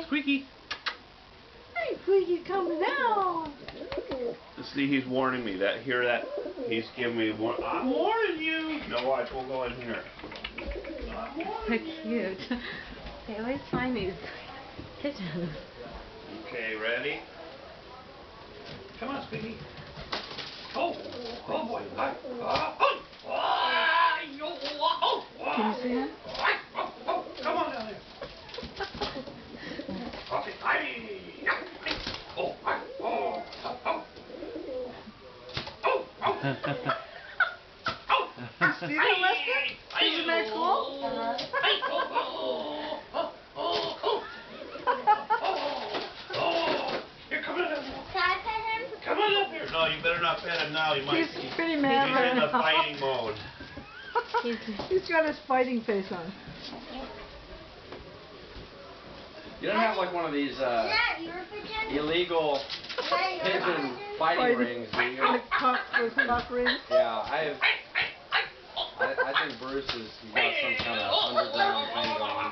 Squeaky. Hey, Squeaky, come down. See, he's warning me. Hear that? He's giving me I'm warning you. No, watch. We'll go in here. So cute. They always find these pigeons. Okay, ready? Come on, Squeaky. Oh boy. Can you see him? Come on down there. Okay. See that, Lester? Isn't that cool? Here, come on up here. Can I pet him? Come on up here. No, you better not pet him now. He's pretty mad right now. He's in the fighting mode. He's got his fighting face on. You don't have like one of these illegal pigeon fighting rings, do you? Those cock rings? Yeah, I think Bruce has got some kind of underground thing going on.